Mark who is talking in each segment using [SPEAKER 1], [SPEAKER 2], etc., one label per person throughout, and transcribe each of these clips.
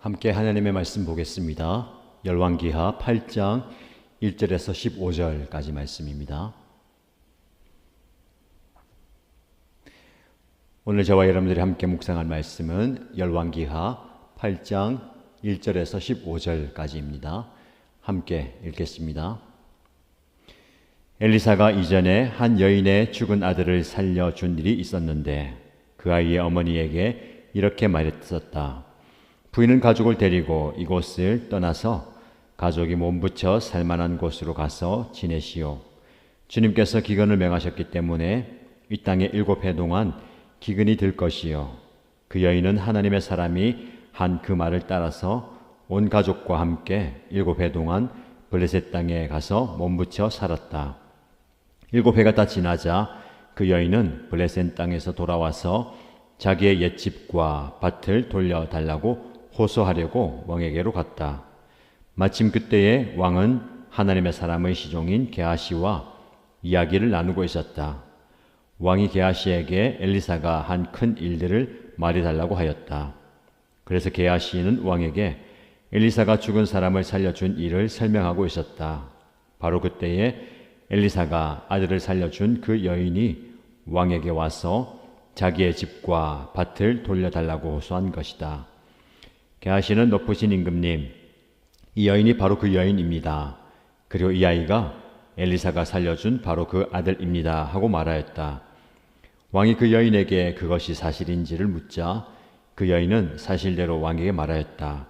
[SPEAKER 1] 함께 하나님의 말씀 보겠습니다. 열왕기하 8장 1절에서 15절까지 말씀입니다. 오늘 저와 여러분들이 함께 묵상할 말씀은 열왕기하 8장 1절에서 15절까지입니다. 함께 읽겠습니다. 엘리사가 이전에 한 여인의 죽은 아들을 살려준 일이 있었는데 그 아이의 어머니에게 이렇게 말했었다. 부인은 가족을 데리고 이곳을 떠나서 가족이 몸부쳐 살만한 곳으로 가서 지내시오. 주님께서 기근을 명하셨기 때문에 이 땅에 7해 동안 기근이 들 것이요. 그 여인은 하나님의 사람이 한 그 말을 따라서 온 가족과 함께 7해 동안 블레셋 땅에 가서 몸부쳐 살았다. 7해가 다 지나자 그 여인은 블레셋 땅에서 돌아와서 자기의 옛집과 밭을 돌려달라고 호소하려고 왕에게로 갔다. 마침 그때에 왕은 하나님의 사람의 시종인 게하시와 이야기를 나누고 있었다. 왕이 게하시에게 엘리사가 한 큰 일들을 말해달라고 하였다. 그래서 게하시는 왕에게 엘리사가 죽은 사람을 살려준 일을 설명하고 있었다. 바로 그때에 엘리사가 아들을 살려준 그 여인이 왕에게 와서 자기의 집과 밭을 돌려달라고 호소한 것이다. 게하시는 높으신 임금님, 이 여인이 바로 그 여인입니다. 그리고 이 아이가 엘리사가 살려준 바로 그 아들입니다 하고 말하였다. 왕이 그 여인에게 그것이 사실인지를 묻자 그 여인은 사실대로 왕에게 말하였다.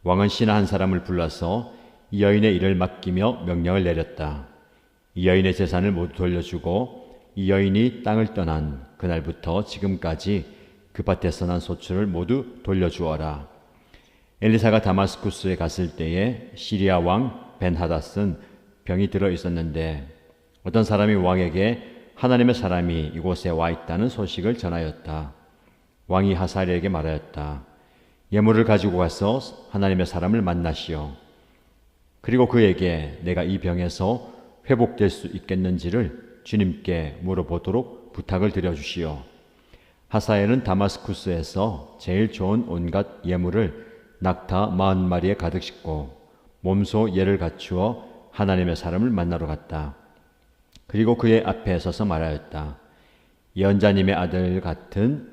[SPEAKER 1] 왕은 신하 한 사람을 불러서 이 여인의 일을 맡기며 명령을 내렸다. 이 여인의 재산을 모두 돌려주고 이 여인이 땅을 떠난 그날부터 지금까지 그 밭에서 난 소출을 모두 돌려주어라. 엘리사가 다마스쿠스에 갔을 때에 시리아 왕 벤하닷은 병이 들어 있었는데 어떤 사람이 왕에게 하나님의 사람이 이곳에 와 있다는 소식을 전하였다. 왕이 하사엘에게 말하였다. 예물을 가지고 가서 하나님의 사람을 만나시오. 그리고 그에게 내가 이 병에서 회복될 수 있겠는지를 주님께 물어보도록 부탁을 드려주시오. 하사엘은 다마스쿠스에서 제일 좋은 온갖 예물을 낙타 40마리에 가득 싣고 몸소 예를 갖추어 하나님의 사람을 만나러 갔다. 그리고 그의 앞에 서서 말하였다. 예언자님의 아들 같은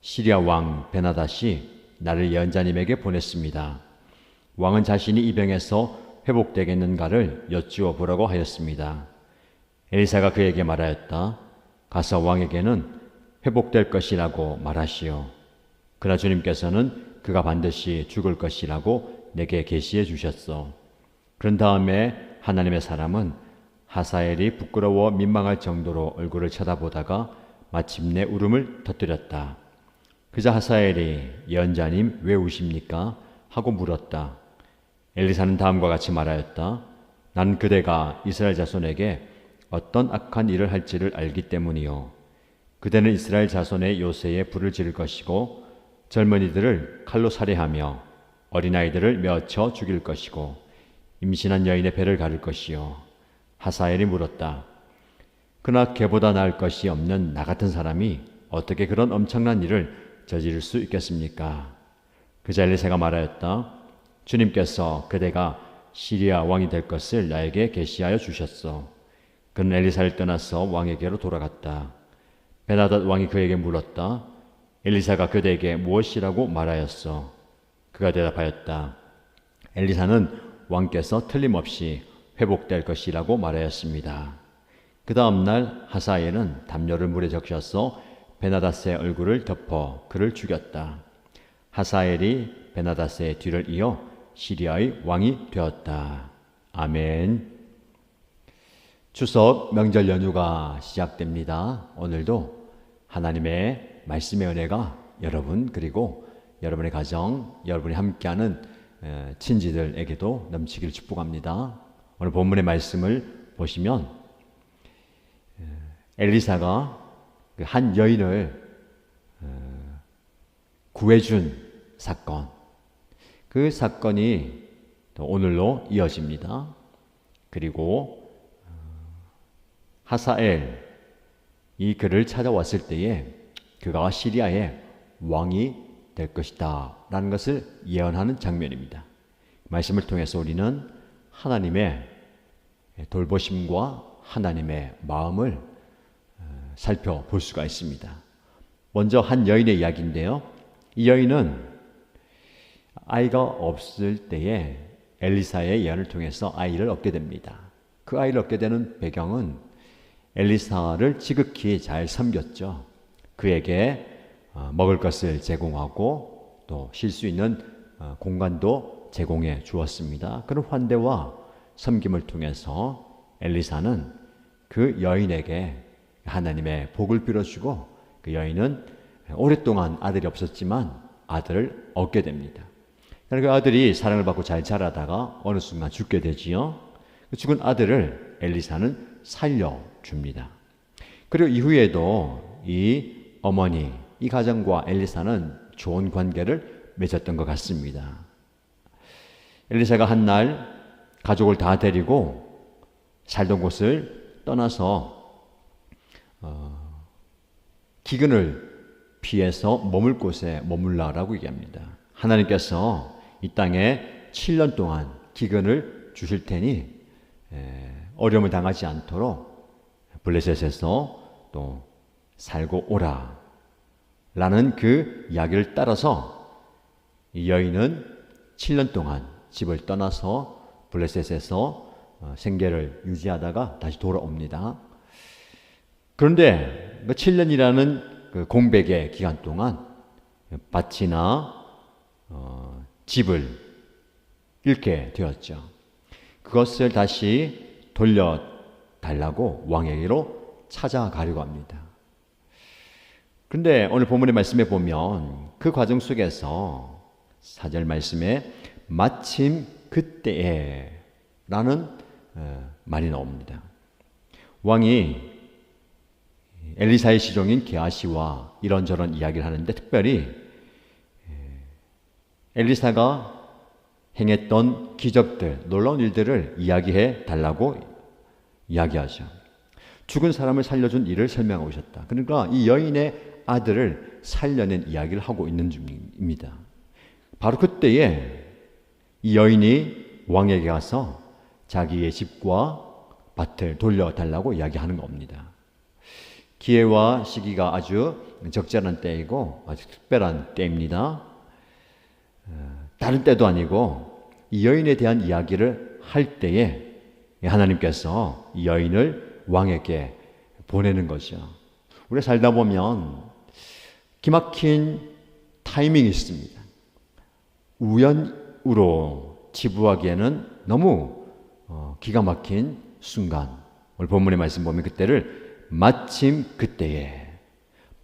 [SPEAKER 1] 시리아 왕 베나닷이 나를 예언자님에게 보냈습니다. 왕은 자신이 이 병에서 회복되겠는가를 여쭈어 보라고 하였습니다. 엘리사가 그에게 말하였다. 가서 왕에게는 회복될 것이라고 말하시오. 그러나 주님께서는 그가 반드시 죽을 것이라고 내게 계시해 주셨소. 그런 다음에 하나님의 사람은 하사엘이 부끄러워 민망할 정도로 얼굴을 쳐다보다가 마침내 울음을 터뜨렸다. 그자 하사엘이 예언자님 왜 우십니까? 하고 물었다. 엘리사는 다음과 같이 말하였다. 난 그대가 이스라엘 자손에게 어떤 악한 일을 할지를 알기 때문이요. 그대는 이스라엘 자손의 요새에 불을 지를 것이고 젊은이들을 칼로 살해하며 어린아이들을 메어쳐 죽일 것이고 임신한 여인의 배를 가를 것이요. 하사엘이 물었다. 그러나 걔보다 나을 것이 없는 나 같은 사람이 어떻게 그런 엄청난 일을 저지를 수 있겠습니까? 그자 엘리사가 말하였다. 주님께서 그대가 시리아 왕이 될 것을 나에게 계시하여 주셨소. 그는 엘리사를 떠나서 왕에게로 돌아갔다. 베나닷 왕이 그에게 물었다. 엘리사가 그대에게 무엇이라고 말하였소? 그가 대답하였다. 엘리사는 왕께서 틀림없이 회복될 것이라고 말하였습니다. 그 다음 날 하사엘은 담요를 물에 적셔서 베나닷의 얼굴을 덮어 그를 죽였다. 하사엘이 베나닷의 뒤를 이어 시리아의 왕이 되었다. 아멘. 추석 명절 연휴가 시작됩니다. 오늘도 하나님의 말씀의 은혜가 여러분 그리고 여러분의 가정, 여러분이 함께하는 친지들에게도 넘치기를 축복합니다. 오늘 본문의 말씀을 보시면 엘리사가 한 여인을 구해준 사건, 그 사건이 오늘로 이어집니다. 그리고 하사엘 이 그를 찾아왔을 때에 그가 시리아의 왕이 될 것이다 라는 것을 예언하는 장면입니다. 말씀을 통해서 우리는 하나님의 돌보심과 하나님의 마음을 살펴볼 수가 있습니다. 먼저 한 여인의 이야기인데요. 이 여인은 아이가 없을 때에 엘리사의 예언을 통해서 아이를 얻게 됩니다. 그 아이를 얻게 되는 배경은 엘리사를 지극히 잘 섬겼죠. 그에게 먹을 것을 제공하고 또 쉴 수 있는 공간도 제공해 주었습니다. 그런 환대와 섬김을 통해서 엘리사는 그 여인에게 하나님의 복을 빌어주고 그 여인은 오랫동안 아들이 없었지만 아들을 얻게 됩니다. 그 아들이 사랑을 받고 잘 자라다가 어느 순간 죽게 되지요. 그 죽은 아들을 엘리사는 살려줍니다. 그리고 이후에도 이 어머니, 이 가정과 엘리사는 좋은 관계를 맺었던 것 같습니다. 엘리사가 한 날 가족을 다 데리고 살던 곳을 떠나서 기근을 피해서 머물 곳에 머물라라고 얘기합니다. 하나님께서 이 땅에 7년 동안 기근을 주실 테니 어려움을 당하지 않도록 블레셋에서 또 살고 오라 라는 그 이야기를 따라서 이 여인은 7년 동안 집을 떠나서 블레셋에서 생계를 유지하다가 다시 돌아옵니다. 그런데 그 7년이라는 그 공백의 기간 동안 밭이나 집을 잃게 되었죠. 그것을 다시 돌려달라고 왕에게로 찾아가려고 합니다. 그런데 오늘 본문의 말씀에 보면 그 과정 속에서 4절 말씀에 마침 그때에 라는 말이 나옵니다. 왕이 엘리사의 시종인 게하시와 이런저런 이야기를 하는데 특별히 엘리사가 행했던 기적들, 놀라운 일들을 이야기해 달라고 이야기하죠. 죽은 사람을 살려준 일을 설명하고 있었다. 그러니까 이 여인의 아들을 살려낸 이야기를 하고 있는 중입니다. 바로 그때에 이 여인이 왕에게 가서 자기의 집과 밭을 돌려달라고 이야기하는 겁니다. 기회와 시기가 아주 적절한 때이고 아주 특별한 때입니다. 다른 때도 아니고 이 여인에 대한 이야기를 할 때에 하나님께서 이 여인을 왕에게 보내는 거죠. 우리가 살다 보면 기막힌 타이밍이 있습니다. 우연으로 치부하기에는 너무 기가 막힌 순간. 오늘 본문의 말씀 보면 그때를 마침 그때에,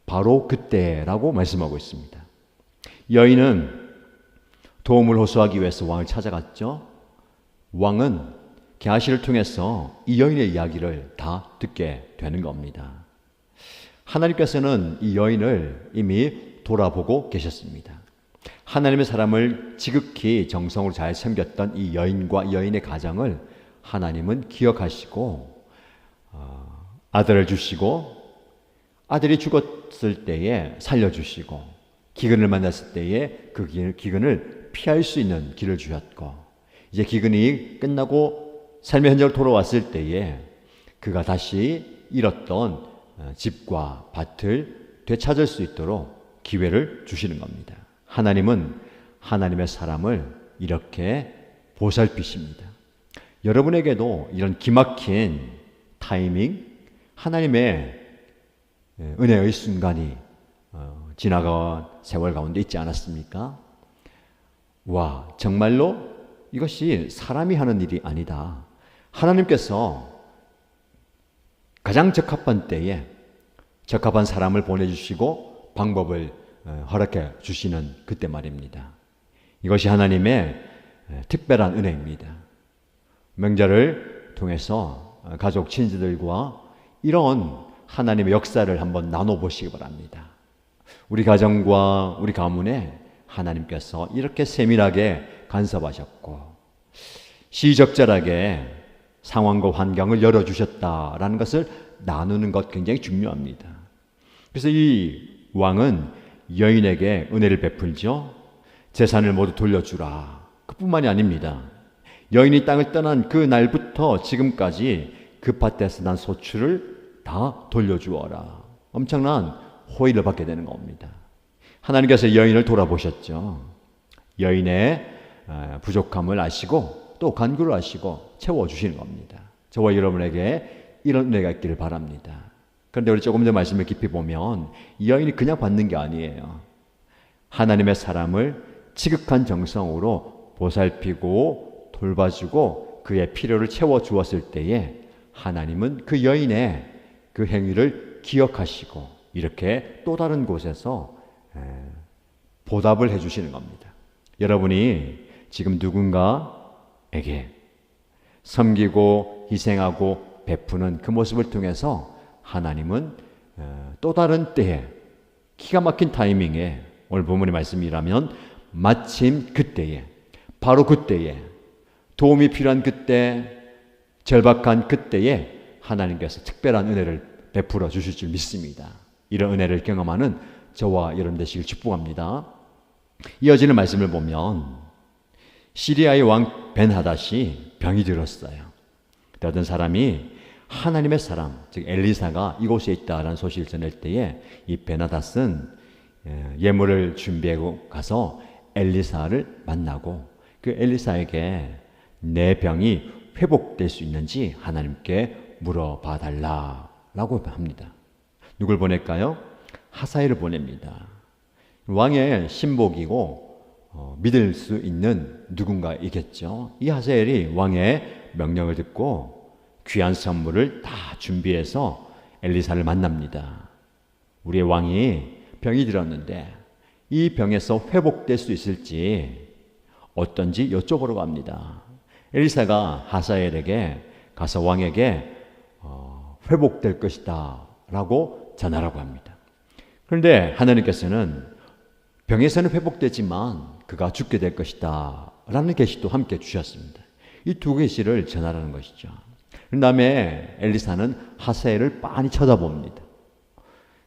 [SPEAKER 1] 바로 그때라고 말씀하고 있습니다. 여인은 도움을 호소하기 위해서 왕을 찾아갔죠. 왕은 게하시를 통해서 이 여인의 이야기를 다 듣게 되는 겁니다. 하나님께서는 이 여인을 이미 돌아보고 계셨습니다. 하나님의 사람을 지극히 정성으로 잘 섬겼던 이 여인과 여인의 가정을 하나님은 기억하시고 아들을 주시고 아들이 죽었을 때에 살려주시고 기근을 만났을 때에 그 기근을 피할 수 있는 길을 주셨고 이제 기근이 끝나고 삶의 현장으로 돌아왔을 때에 그가 다시 잃었던 집과 밭을 되찾을 수 있도록 기회를 주시는 겁니다. 하나님은 하나님의 사람을 이렇게 보살피십니다. 여러분에게도 이런 기막힌 타이밍, 하나님의 은혜의 순간이 지나간 세월 가운데 있지 않았습니까? 와, 정말로 이것이 사람이 하는 일이 아니다. 하나님께서 가장 적합한 때에 적합한 사람을 보내주시고 방법을 허락해 주시는 그때 말입니다. 이것이 하나님의 특별한 은혜입니다. 명절을 통해서 가족 친지들과 이런 하나님의 역사를 한번 나눠보시기 바랍니다. 우리 가정과 우리 가문에 하나님께서 이렇게 세밀하게 간섭하셨고 시적절하게 상황과 환경을 열어주셨다라는 것을 나누는 것 굉장히 중요합니다. 그래서 이 왕은 여인에게 은혜를 베풀죠. 재산을 모두 돌려주라. 그뿐만이 아닙니다. 여인이 땅을 떠난 그 날부터 지금까지 그 밭에서 난 소출을 다 돌려주어라. 엄청난 호의를 받게 되는 겁니다. 하나님께서 여인을 돌아보셨죠. 여인의 부족함을 아시고 또 간구를 아시고 채워주시는 겁니다. 저와 여러분에게 이런 은혜가 있기를 바랍니다. 그런데 우리 조금 더 말씀을 깊이 보면 이 여인이 그냥 받는 게 아니에요. 하나님의 사람을 지극한 정성으로 보살피고 돌봐주고 그의 필요를 채워주었을 때에 하나님은 그 여인의 그 행위를 기억하시고 이렇게 또 다른 곳에서 보답을 해주시는 겁니다. 여러분이 지금 누군가에게 섬기고 희생하고 베푸는 그 모습을 통해서 하나님은 또 다른 때에 기가 막힌 타이밍에 오늘 본문의 말씀이라면 마침 그때에 바로 그때에 도움이 필요한 그때 절박한 그때에 하나님께서 특별한 은혜를 베풀어 주실 줄 믿습니다. 이런 은혜를 경험하는 저와 여러분 되시길 축복합니다. 이어지는 말씀을 보면 시리아의 왕 벤하닷이 병이 들었어요. 어떤 사람이 하나님의 사람, 즉 엘리사가 이곳에 있다라는 소식을 전할 때에 이 벤하닷은 예물을 준비하고 가서 엘리사를 만나고 그 엘리사에게 내 병이 회복될 수 있는지 하나님께 물어봐 달라라고 합니다. 누굴 보낼까요? 하사엘을 보냅니다. 왕의 신복이고 믿을 수 있는 누군가이겠죠. 이 하사엘이 왕의 명령을 듣고 귀한 선물을 다 준비해서 엘리사를 만납니다. 우리의 왕이 병이 들었는데 이 병에서 회복될 수 있을지 어떤지 여쭤보러 갑니다. 엘리사가 하사엘에게 가서 왕에게 회복될 것이다 라고 전하라고 합니다. 그런데 하나님께서는 병에서는 회복되지만 그가 죽게 될 것이다 라는 계시도 함께 주셨습니다. 이 두 계시를 전하라는 것이죠. 그 다음에 엘리사는 하사엘을 빤히 쳐다봅니다.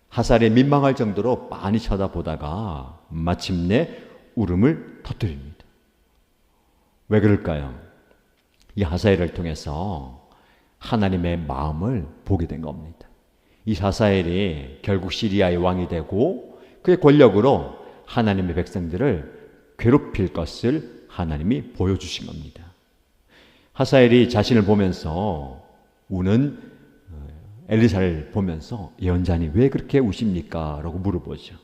[SPEAKER 1] 하사엘이 민망할 정도로 빤히 쳐다보다가 마침내 울음을 터뜨립니다. 왜 그럴까요? 이 하사엘을 통해서 하나님의 마음을 보게 된 겁니다. 이 하사엘이 결국 시리아의 왕이 되고 그의 권력으로 하나님의 백성들을 괴롭힐 것을 하나님이 보여주신 겁니다. 하사엘이 자신을 보면서 우는 엘리사를 보면서 예언자님 왜 그렇게 우십니까? 라고 물어보죠.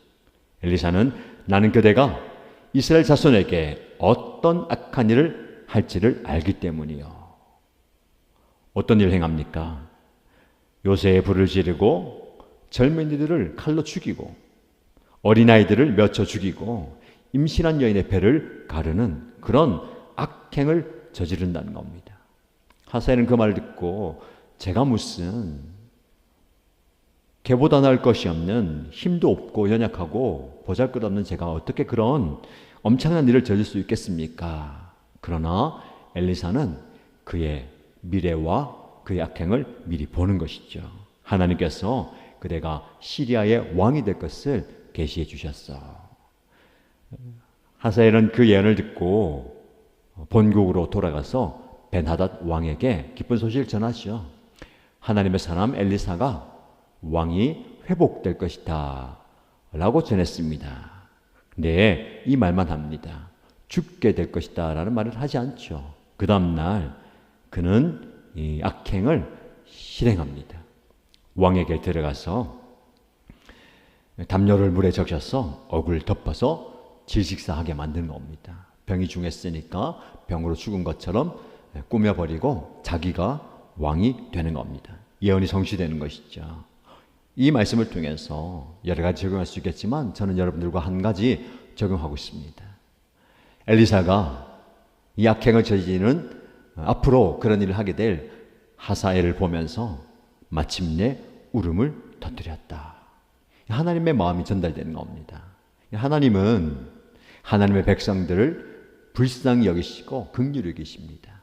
[SPEAKER 1] 엘리사는 나는 그대가 이스라엘 자손에게 어떤 악한 일을 할지를 알기 때문이요. 어떤 일을 행합니까? 요새에 불을 지르고 젊은이들을 칼로 죽이고 어린아이들을 맺혀 죽이고 임신한 여인의 배를 가르는 그런 악행을 저지른다는 겁니다. 하사엘은 그 말을 듣고 제가 무슨 개보다 나을 것이 없는 힘도 없고 연약하고 보잘것없는 제가 어떻게 그런 엄청난 일을 저질 수 있겠습니까? 그러나 엘리사는 그의 미래와 그의 악행을 미리 보는 것이죠. 하나님께서 그대가 시리아의 왕이 될 것을 계시해 주셨어. 하사엘은 그 예언을 듣고 본국으로 돌아가서 벤하닷 왕에게 기쁜 소식을 전하죠. 하나님의 사람 엘리사가 왕이 회복될 것이다 라고 전했습니다. 네, 이 말만 합니다. 죽게 될 것이다 라는 말을 하지 않죠. 그 다음날 그는 이 악행을 실행합니다. 왕에게 들어가서 담요를 물에 적셔서 얼굴을 덮어서 질식사하게 만든 겁니다. 병이 중했으니까 병으로 죽은 것처럼 꾸며버리고 자기가 왕이 되는 겁니다. 예언이 성취되는 것이죠. 이 말씀을 통해서 여러 가지 적용할 수 있겠지만 저는 여러분들과 한 가지 적용하고 있습니다. 엘리사가 이 악행을 저지르는 앞으로 그런 일을 하게 될 하사엘을 보면서 마침내 울음을 터뜨렸다. 하나님의 마음이 전달되는 겁니다. 하나님은 하나님의 백성들을 불쌍히 여기시고 긍휼히 여기십니다.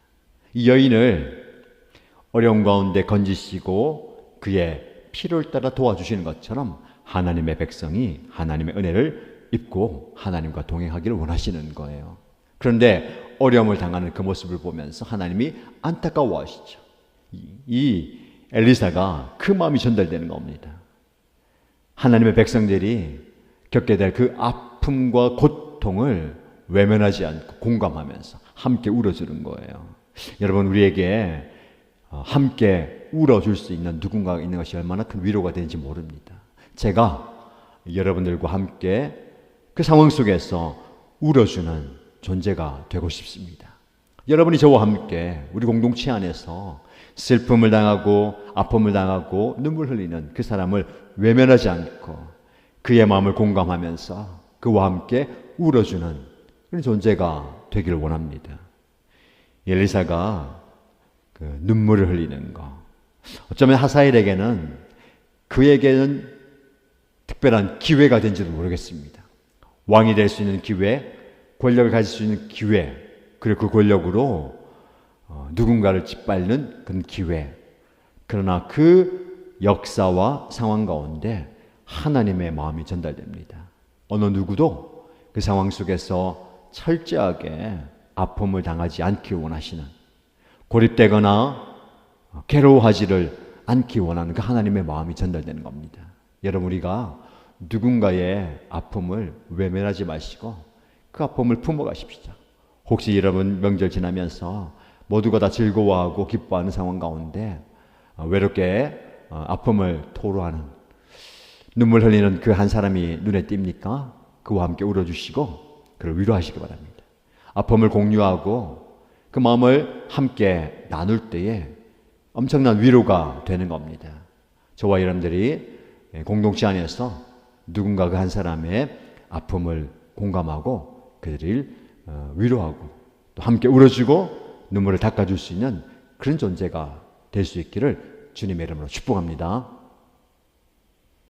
[SPEAKER 1] 이 여인을 어려움 가운데 건지시고 그의 필요를 따라 도와주시는 것처럼 하나님의 백성이 하나님의 은혜를 입고 하나님과 동행하기를 원하시는 거예요. 그런데 어려움을 당하는 그 모습을 보면서 하나님이 안타까워하시죠. 이 엘리사가 그 마음이 전달되는 겁니다. 하나님의 백성들이 겪게 될 그 아픔과 고통을 외면하지 않고 공감하면서 함께 울어주는 거예요. 여러분, 우리에게 함께 울어줄 수 있는 누군가가 있는 것이 얼마나 큰 위로가 되는지 모릅니다. 제가 여러분들과 함께 그 상황 속에서 울어주는 존재가 되고 싶습니다. 여러분이 저와 함께 우리 공동체 안에서 슬픔을 당하고 아픔을 당하고 눈물 흘리는 그 사람을 외면하지 않고 그의 마음을 공감하면서 그와 함께 울어주는 그런 존재가 되기를 원합니다. 엘리사가 그 눈물을 흘리는 것, 어쩌면 하사엘에게는 그에게는 특별한 기회가 된지도 모르겠습니다. 왕이 될 수 있는 기회, 권력을 가질 수 있는 기회, 그리고 그 권력으로 누군가를 짓밟는 그런 기회. 그러나 그 역사와 상황 가운데 하나님의 마음이 전달됩니다. 어느 누구도 그 상황 속에서 철저하게 아픔을 당하지 않기 원하시는, 고립되거나 괴로워하지를 않기 원하는 그 하나님의 마음이 전달되는 겁니다. 여러분, 우리가 누군가의 아픔을 외면하지 마시고 그 아픔을 품어가십시오. 혹시 여러분 명절 지나면서 모두가 다 즐거워하고 기뻐하는 상황 가운데 외롭게 아픔을 토로하는, 눈물 흘리는 그 한 사람이 눈에 띕니까? 그와 함께 울어주시고 그를 위로하시기 바랍니다. 아픔을 공유하고 그 마음을 함께 나눌 때에 엄청난 위로가 되는 겁니다. 저와 여러분들이 공동체 안에서 누군가 그 한 사람의 아픔을 공감하고 그들을 위로하고 또 함께 울어주고 눈물을 닦아줄 수 있는 그런 존재가 될 수 있기를 주님의 이름으로 축복합니다.